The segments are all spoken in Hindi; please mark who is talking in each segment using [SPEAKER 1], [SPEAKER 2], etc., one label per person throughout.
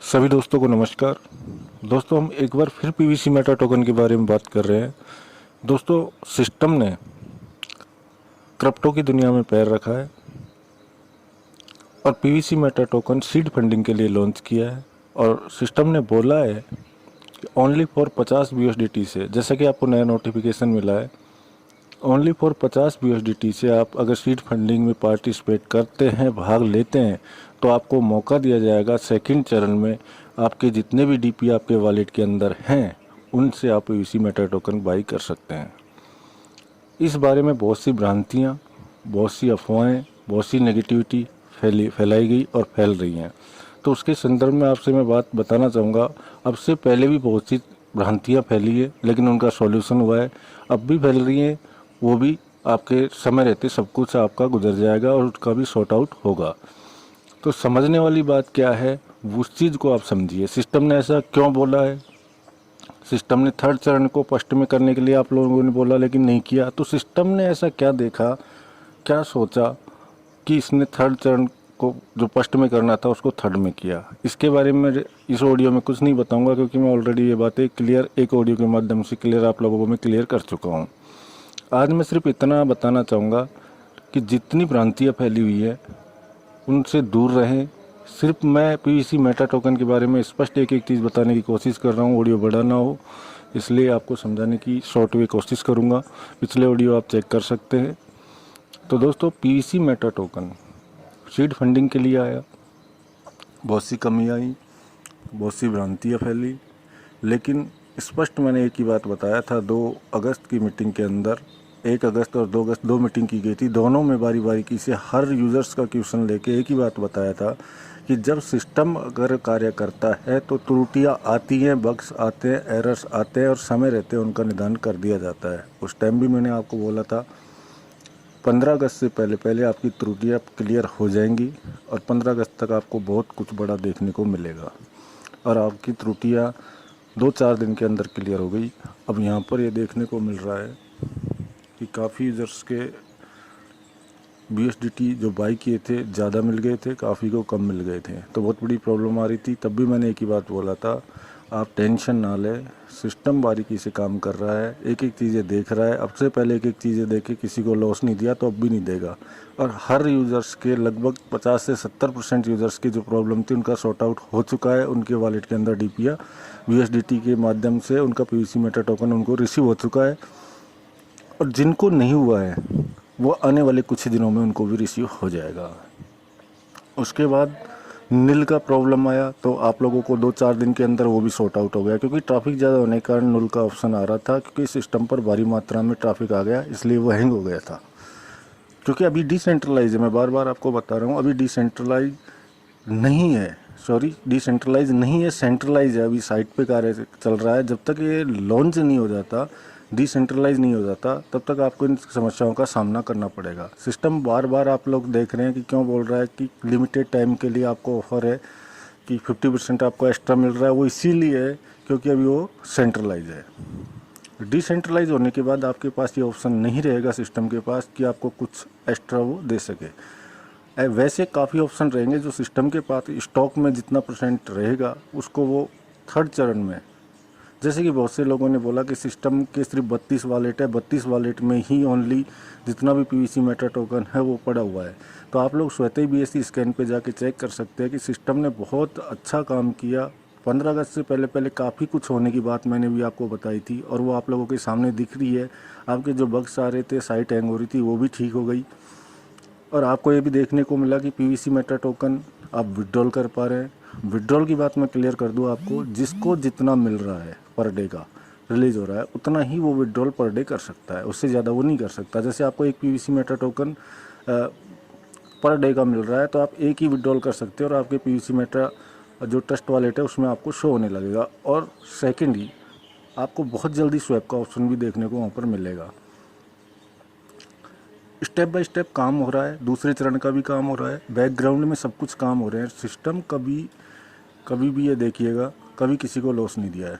[SPEAKER 1] सभी दोस्तों को नमस्कार। दोस्तों हम एक बार फिर पीवीसी मेटा टोकन के बारे में बात कर रहे हैं। दोस्तों सिस्टम ने क्रिप्टो की दुनिया में पैर रखा है और PVC Meta token seed funding के लिए लॉन्च किया है और सिस्टम ने बोला है कि ओनली फॉर 50 BUSDT से, जैसा कि आपको नया नोटिफिकेशन मिला है, ओनली फॉर 50 BUSDT से आप अगर सीड फंडिंग में पार्टिसिपेट करते हैं, भाग लेते हैं, तो आपको मौका दिया जाएगा सेकंड चरण में आपके जितने भी डीपी आपके वॉलेट के अंदर हैं उनसे आप पीवीसी मेटा टोकन बाई कर सकते हैं। इस बारे में बहुत सी भ्रांतियाँ, बहुत सी अफवाहें, बहुत सी नेगेटिविटी फैलाई गई और फैल रही हैं। तो उसके संदर्भ में आपसे मैं बात बताना चाहूँगा। अब से पहले भी बहुत सी भ्रांतियाँ फैली है, लेकिन उनका सॉल्यूशन हुआ है। अब भी फैल रही हैं, वो भी आपके समय रहते सब कुछ आपका गुजर जाएगा और उसका भी सॉर्ट आउट होगा। तो समझने वाली बात क्या है, उस चीज़ को आप समझिए। सिस्टम ने ऐसा क्यों बोला है? सिस्टम ने थर्ड चरण को फर्स्ट में करने के लिए आप लोगों ने बोला, लेकिन नहीं किया। तो सिस्टम ने ऐसा क्या देखा, क्या सोचा कि इसने थर्ड चरण को जो फर्स्ट में करना था उसको थर्ड में किया? इसके बारे में इस ऑडियो में कुछ नहीं बताऊंगा, क्योंकि मैं ऑलरेडी ये बातें क्लियर एक ऑडियो के माध्यम से क्लियर आप लोगों को मैं क्लियर कर चुका हूँ। आज मैं सिर्फ इतना बताना चाहूँगा कि जितनी भ्रांतियाँ फैली हुई है उनसे दूर रहें। सिर्फ मैं पीवीसी मेटा टोकन के बारे में स्पष्ट एक एक चीज़ बताने की कोशिश कर रहा हूँ, ऑडियो बड़ा ना हो, इसलिए आपको समझाने की शॉर्ट वे कोशिश करूँगा। पिछले ऑडियो आप चेक कर सकते हैं। तो दोस्तों PVC Meta token seed funding के लिए आया, बहुत सी कमियाँ आई, बहुत सी भ्रांतियाँ फैली, लेकिन स्पष्ट मैंने एक ही बात बताया था 2 अगस्त की मीटिंग के अंदर। 1 अगस्त और 2 अगस्त 2 मीटिंग की गई थी, दोनों में बारी बारी की से हर यूज़र्स का क्वेश्चन लेके एक ही बात बताया था कि जब सिस्टम अगर कार्य करता है तो त्रुटियाँ आती हैं, बग्स आते हैं, एरर्स आते हैं और समय रहते उनका निदान कर दिया जाता है। उस टाइम भी मैंने आपको बोला था 15 अगस्त से पहले पहले आपकी त्रुटियाँ क्लियर हो जाएंगी और 15 अगस्त तक आपको बहुत कुछ बड़ा देखने को मिलेगा। और आपकी त्रुटियाँ 2-4 दिन के अंदर क्लियर हो गई। अब यहाँ पर ये देखने को मिल रहा है कि काफ़ी यूज़र्स के BUSDT जो बाई किए थे ज़्यादा मिल गए थे, काफ़ी को कम मिल गए थे, तो बहुत बड़ी प्रॉब्लम आ रही थी। तब भी मैंने एक ही बात बोला था, आप टेंशन ना लें, सिस्टम बारीकी से काम कर रहा है, एक एक चीज़ें देख रहा है। अब से पहले एक एक चीज़ें देखे किसी को लॉस नहीं दिया, तो अब भी नहीं देगा। और हर यूज़र्स के लगभग 50 से 70% यूज़र्स की जो प्रॉब्लम थी उनका सॉर्ट आउट हो चुका है। उनके वॉलेट के अंदर डीपीया BUSDT के माध्यम से उनका पीवीसी मेटा टोकन उनको रिसीव हो चुका है। और जिनको नहीं हुआ है वो आने वाले कुछ दिनों में उनको भी रिसीव हो जाएगा। उसके बाद नील का प्रॉब्लम आया, तो आप लोगों को 2-4 दिन के अंदर वो भी सॉर्ट आउट हो गया, क्योंकि ट्रैफिक ज़्यादा होने के कारण नील का ऑप्शन आ रहा था, क्योंकि सिस्टम पर भारी मात्रा में ट्रैफिक आ गया, इसलिए वो हैंग हो गया था। क्योंकि अभी डिसेंट्रलाइज है, मैं बार बार आपको बता रहा हूँ, अभी डिसेंट्रलाइज नहीं है, सॉरी डिसेंट्रलाइज नहीं है, सेंट्रलाइज है। अभी साइट पे कार्य चल रहा है। जब तक ये लॉन्च नहीं हो जाता, डिसेंट्रलाइज नहीं हो जाता, तब तक आपको इन समस्याओं का सामना करना पड़ेगा। सिस्टम बार बार आप लोग देख रहे हैं कि क्यों बोल रहा है कि लिमिटेड टाइम के लिए आपको ऑफर है कि 50% आपको एक्स्ट्रा मिल रहा है। वो इसीलिए है क्योंकि अभी वो सेंट्रलाइज है। डिसेंट्रलाइज होने के बाद आपके पास ये ऑप्शन नहीं रहेगा सिस्टम के पास कि आपको कुछ एक्स्ट्रा वो दे सके। वैसे काफ़ी ऑप्शन रहेंगे जो सिस्टम के पास स्टॉक में जितना % रहेगा उसको वो थर्ड चरण में, जैसे कि बहुत से लोगों ने बोला कि सिस्टम के सिर्फ 32 वॉलेट है, 32 वॉलेट में ही ओनली जितना भी पीवीसी मेटा टोकन है वो पड़ा हुआ है। तो आप लोग स्वतः ही BSC स्कैन पे जाके चेक कर सकते हैं कि सिस्टम ने बहुत अच्छा काम किया। 15 अगस्त से पहले पहले काफ़ी कुछ होने की बात मैंने भी आपको बताई थी और वो आप लोगों के सामने दिख रही है। आपके जो बग्स आ रहे थे, साइट हैंग हो रही थी, वो भी ठीक हो गई। और आपको ये भी देखने को मिला कि पीवीसी मेटा टोकन आप विड्रॉल कर पा रहे हैं। विड्रॉल की बात मैं क्लियर कर दूं आपको, जिसको जितना मिल रहा है पर डे का रिलीज हो रहा है उतना ही वो विड्रॉल पर डे कर सकता है, उससे ज़्यादा वो नहीं कर सकता। जैसे आपको एक PVC Meta token per day का मिल रहा है तो आप एक ही विड्रॉल कर सकते हो और आपके पीवीसी मेटा जो ट्रस्ट वॉलेट है उसमें आपको शो होने लगेगा। और सेकेंडली आपको बहुत जल्दी स्वैप का ऑप्शन भी देखने को वहाँ पर मिलेगा। स्टेप बाय स्टेप काम हो रहा है, दूसरे चरण का भी काम हो रहा है, बैकग्राउंड में सब कुछ काम हो रहे हैं। सिस्टम कभी कभी भी ये देखिएगा, कभी किसी को लॉस नहीं दिया है।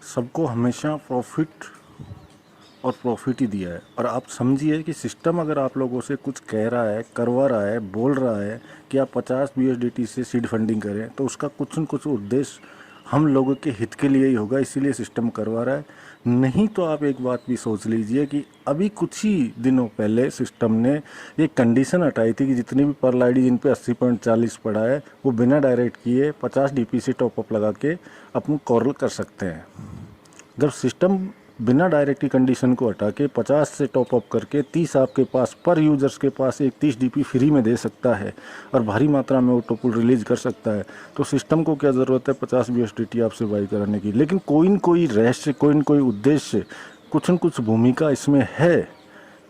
[SPEAKER 1] सबको हमेशा प्रॉफिट और प्रॉफिट ही दिया है। और आप समझिए कि सिस्टम अगर आप लोगों से कुछ कह रहा है, करवा रहा है, बोल रहा है कि आप 50 BUSDT से सीड फंडिंग करें, तो उसका कुछ न कुछ उद्देश्य हम लोगों के हित के लिए ही होगा, इसीलिए सिस्टम करवा रहा है। नहीं तो आप एक बात भी सोच लीजिए कि अभी कुछ ही दिनों पहले सिस्टम ने ये कंडीशन हटाई थी कि जितनी भी पर्ल आईडी जिन पे 80.40 पड़ा है वो बिना डायरेक्ट किए 50 DPC टॉपअप लगा के अपन कॉरल कर सकते हैं। जब सिस्टम बिना डायरेक्ट की कंडीशन को हटा के 50 से टॉपअप करके 30 आपके पास पर यूजर्स के पास एक 30 DP फ्री में दे सकता है और भारी मात्रा में ऑटो पुल रिलीज कर सकता है, तो सिस्टम को क्या ज़रूरत है 50 BUSDT आपसे बाई कराने की। लेकिन कोई न कोई रहस्य, कोई न कोई उद्देश्य, कुछ न कुछ भूमिका इसमें है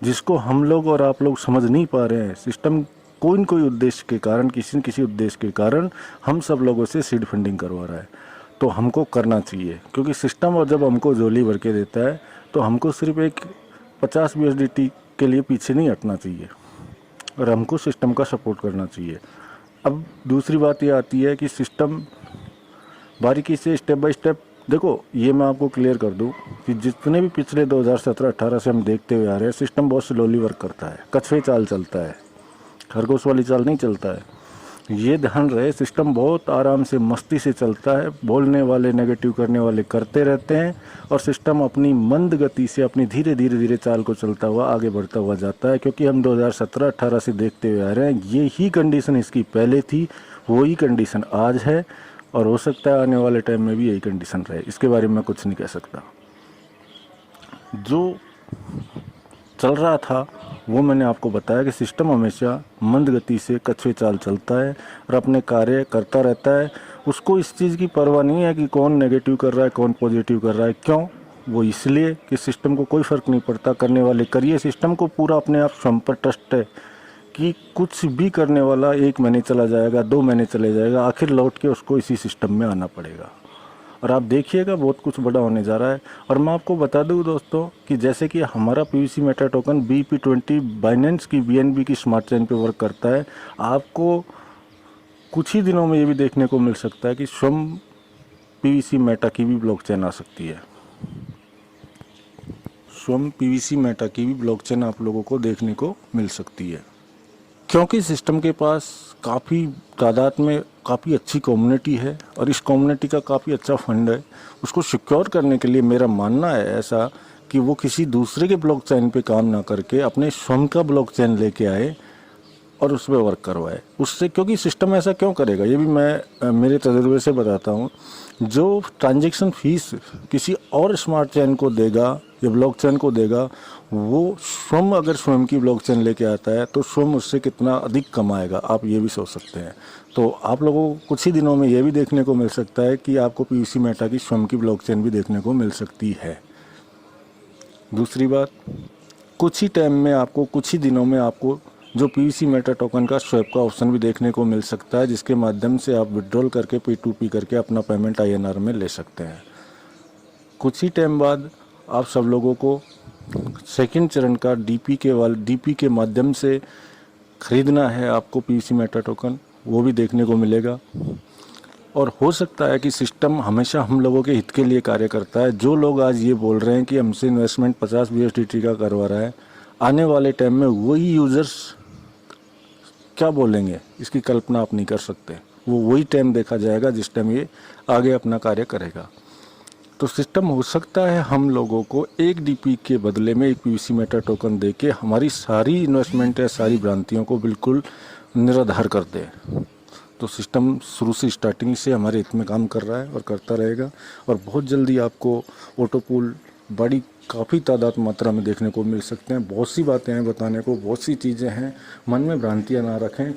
[SPEAKER 1] जिसको हम लोग और आप लोग समझ नहीं पा रहे हैं। सिस्टम कोई न कोई उद्देश्य के कारण, किसी न किसी उद्देश्य के कारण हम सब लोगों से सीड फंडिंग करवा रहा है। तो हमको करना चाहिए, क्योंकि सिस्टम और जब हमको झोली भर के देता है तो हमको सिर्फ एक 50 BUSDT के लिए पीछे नहीं हटना चाहिए और हमको सिस्टम का सपोर्ट करना चाहिए। अब दूसरी बात ये आती है कि सिस्टम बारीकी से स्टेप बाय स्टेप, देखो ये मैं आपको क्लियर कर दूं कि जितने भी पिछले 2017-18 से हम देखते हुए आ रहे हैं, सिस्टम बहुत स्लोली वर्क करता है, कछुए चाल चलता है, खरगोश वाली चाल नहीं चलता है। ये ध्यान रहे, सिस्टम बहुत आराम से मस्ती से चलता है। बोलने वाले, नेगेटिव करने वाले करते रहते हैं और सिस्टम अपनी मंद गति से, अपनी धीरे धीरे धीरे चाल को चलता हुआ आगे बढ़ता हुआ जाता है। क्योंकि हम 2017-18 से देखते हुए आ रहे हैं, ये ही कंडीशन इसकी पहले थी, वही कंडीशन आज है और हो सकता है आने वाले टाइम में भी यही कंडीशन रहे। इसके बारे में कुछ नहीं कह सकता। जो चल रहा था वो मैंने आपको बताया कि सिस्टम हमेशा मंद गति से कछुए चाल चलता है और अपने कार्य करता रहता है। उसको इस चीज़ की परवाह नहीं है कि कौन नेगेटिव कर रहा है, कौन पॉजिटिव कर रहा है। क्यों? वो इसलिए कि सिस्टम को कोई फ़र्क नहीं पड़ता, करने वाले करिए। सिस्टम को पूरा अपने आप स्वयं पर ट्रस्ट है कि कुछ भी करने वाला 1 महीने चला जाएगा, 2 महीने चले जाएगा, आखिर लौट के उसको इसी सिस्टम में आना पड़ेगा। और आप देखिएगा बहुत कुछ बड़ा होने जा रहा है। और मैं आपको बता दूं दोस्तों कि जैसे कि हमारा PVC Meta token BP20 Binance की BNB की स्मार्ट चेन पे वर्क करता है, आपको कुछ ही दिनों में ये भी देखने को मिल सकता है कि स्वयं PVC मेटा की भी ब्लॉकचेन आ सकती है। स्वयं PVC मेटा की भी ब्लॉकचेन आप लोगों को देखने को मिल सकती है, क्योंकि सिस्टम के पास काफ़ी तादाद में काफ़ी अच्छी कम्युनिटी है और इस कम्युनिटी का काफ़ी अच्छा फंड है। उसको सिक्योर करने के लिए मेरा मानना है ऐसा कि वो किसी दूसरे के ब्लॉकचेन पे काम ना करके अपने स्वयं का ब्लॉकचेन लेके आए और उस पर वर्क करवाए उससे। क्योंकि सिस्टम ऐसा क्यों करेगा, ये भी मैं मेरे तजुर्बे से बताता हूँ। जो ट्रांजैक्शन फीस किसी और स्मार्ट चेन को देगा या ब्लॉकचेन को देगा, वो स्वयं अगर स्वयं की ब्लॉकचेन लेके आता है तो स्वयं उससे कितना अधिक कमाएगा, आप ये भी सोच सकते हैं। तो आप लोगों को कुछ ही दिनों में ये भी देखने को मिल सकता है कि आपको PVC मेटा की स्वयं की ब्लॉकचेन भी देखने को मिल सकती है। दूसरी बात, कुछ ही टाइम में आपको, कुछ ही दिनों में आपको जो PVC मेटा टोकन का स्वैप का ऑप्शन भी देखने को मिल सकता है, जिसके माध्यम से आप विड्रॉल करके P2P करके अपना पेमेंट INR में ले सकते हैं। कुछ ही टाइम बाद आप सब लोगों को सेकंड चरण का DP के माध्यम से खरीदना है आपको PVC मेटा टोकन, वो भी देखने को मिलेगा। और हो सकता है कि सिस्टम हमेशा हम लोगों के हित के लिए कार्य करता है। जो लोग आज ये बोल रहे हैं कि हमसे इन्वेस्टमेंट 50 BUSDT का करवा रहा है, आने वाले टाइम में वही यूज़र्स क्या बोलेंगे इसकी कल्पना आप नहीं कर सकते। वो वही टाइम देखा जाएगा जिस टाइम ये आगे अपना कार्य करेगा। तो सिस्टम हो सकता है हम लोगों को 1 DP के बदले में 1 PVC मेटा टोकन दे के हमारी सारी इन्वेस्टमेंट या सारी भ्रांतियों को बिल्कुल निराधार कर दे। तो सिस्टम शुरू से स्टार्टिंग से हमारे हित में काम कर रहा है और करता रहेगा। और बहुत जल्दी आपको ऑटो पूल बड़ी काफ़ी तादाद मात्रा में देखने को मिल सकते हैं। बहुत सी बातें हैं बताने को, बहुत सी चीज़ें हैं, मन में भ्रांतियाँ ना रखें।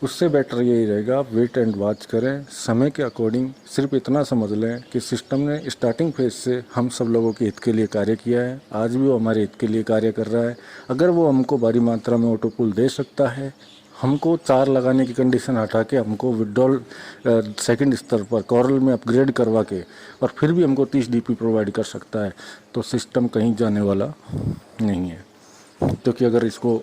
[SPEAKER 1] उससे बेटर यही रहेगा आप वेट एंड वॉच करें, समय के अकॉर्डिंग। सिर्फ इतना समझ लें कि सिस्टम ने स्टार्टिंग फेज से हम सब लोगों के हित के लिए कार्य किया है, आज भी वो हमारे हित के लिए कार्य कर रहा है। अगर वो हमको भारी मात्रा में ऑटो पुल दे सकता है, हमको 4 लगाने की कंडीशन हटा के हमको विड्रॉल सेकंड स्तर पर कॉरल में अपग्रेड करवा के और फिर भी हमको 30 DP प्रोवाइड कर सकता है, तो सिस्टम कहीं जाने वाला नहीं है। क्योंकि अगर इसको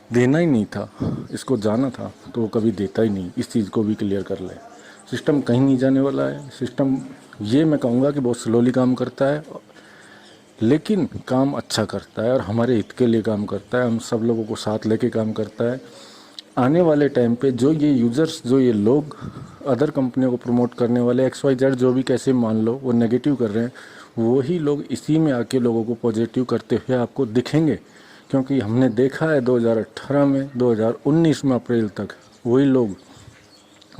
[SPEAKER 1] देना ही नहीं था, इसको जाना था, तो वो कभी देता ही नहीं। इस चीज़ को भी क्लियर कर लें, सिस्टम कहीं नहीं जाने वाला है। सिस्टम ये मैं कहूँगा कि बहुत स्लोली काम करता है। लेकिन काम अच्छा करता है और हमारे हित के लिए काम करता है, हम सब लोगों को साथ लेके काम करता है। आने वाले टाइम पे जो ये यूज़र्स, जो ये लोग अदर कंपनियों को प्रमोट करने वाले XYZ जो भी कैसे मान लो वो नेगेटिव कर रहे हैं, वही लोग इसी में आके लोगों को पॉजिटिव करते हुए आपको दिखेंगे। क्योंकि हमने देखा है 2018 में, 2019 में अप्रैल तक वही लोग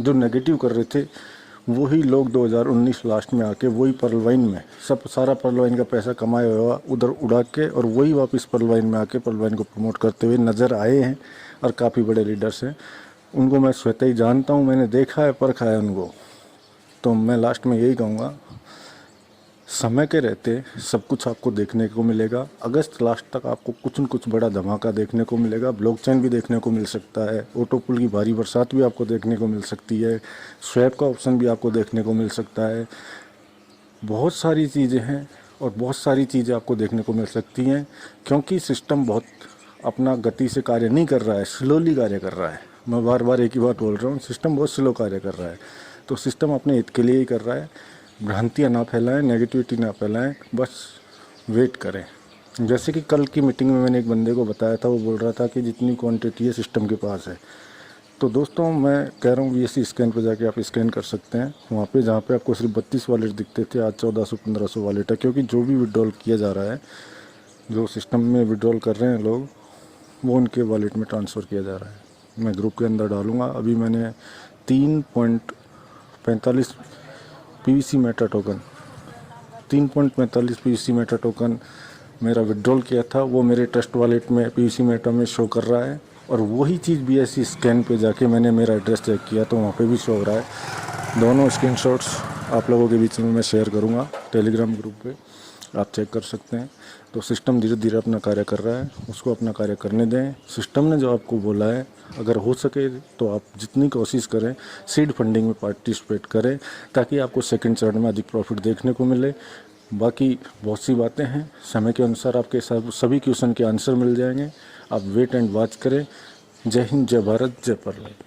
[SPEAKER 1] जो नेगेटिव कर रहे थे, वही लोग 2019 लास्ट में आके वही पर्ल वाइन में सब सारा पर्ल वाइन का पैसा कमाया हुआ उधर उड़ा के और वही वापस पर्ल वाइन में आके पर्ल वाइन को प्रमोट करते हुए नज़र आए हैं। और काफ़ी बड़े लीडर्स हैं, उनको मैं स्वतः ही जानता हूँ, मैंने देखा है, परखा है उनको। तो मैं लास्ट में यही कहूँगा, समय के रहते सब कुछ आपको देखने को मिलेगा। अगस्त लास्ट तक आपको कुछ न कुछ बड़ा धमाका देखने को मिलेगा। ब्लॉकचेन भी देखने को मिल सकता है, ऑटो पुल की भारी बरसात भी आपको देखने को मिल सकती है, स्वैप का ऑप्शन भी आपको देखने को मिल सकता है। बहुत सारी चीज़ें हैं और बहुत सारी चीज़ें आपको देखने को मिल सकती हैं, क्योंकि सिस्टम बहुत अपना गति से कार्य नहीं कर रहा है, स्लोली कार्य कर रहा है। मैं बार बार एक ही बात बोल रहा हूँ, सिस्टम बहुत स्लो कार्य कर रहा है। तो सिस्टम अपने हित के लिए ही कर रहा है। भ्रांतियाँ ना फैलाएं, नेगेटिविटी ना फैलाएं, बस वेट करें। जैसे कि कल की मीटिंग में मैंने एक बंदे को बताया था, वो बोल रहा था कि जितनी क्वांटिटी है सिस्टम के पास है। तो दोस्तों मैं कह रहा हूँ VSC स्कैन पर जाके आप स्कैन कर सकते हैं। वहाँ पे जहाँ पे आपको सिर्फ 32 वॉलेट दिखते थे, आज 1400-1500 वॉलेट है। क्योंकि जो भी विड्रॉल किया जा रहा है, जो सिस्टम में विड्रॉल कर रहे हैं लोग, वो उनके वॉलेट में ट्रांसफ़र किया जा रहा है। मैं ग्रुप के अंदर डालूँगा। अभी मैंने 3.45 PVC Meta token 3.45 PVC Meta token मेरा विड्रॉल किया था, वो मेरे ट्रस्ट वॉलेट में PVC मेटा में शो कर रहा है। और वही चीज़ BSC स्कैन पे जाके मैंने मेरा एड्रेस चेक किया तो वहाँ पे भी शो हो रहा है। दोनों स्क्रीनशॉट्स आप लोगों के बीच में मैं शेयर करूँगा टेलीग्राम ग्रुप पे, आप चेक कर सकते हैं। तो सिस्टम धीरे धीरे अपना कार्य कर रहा है, उसको अपना कार्य करने दें। सिस्टम ने जो आपको बोला है, अगर हो सके तो आप जितनी कोशिश करें सीड फंडिंग में पार्टिसिपेट करें, ताकि आपको सेकंड चरण में अधिक प्रॉफिट देखने को मिले। बाकी बहुत सी बातें हैं, समय के अनुसार आपके सभी क्वेश्चन के आंसर मिल जाएंगे। आप वेट एंड वॉच करें। जय हिंद, जय भारत, जय पर्ल।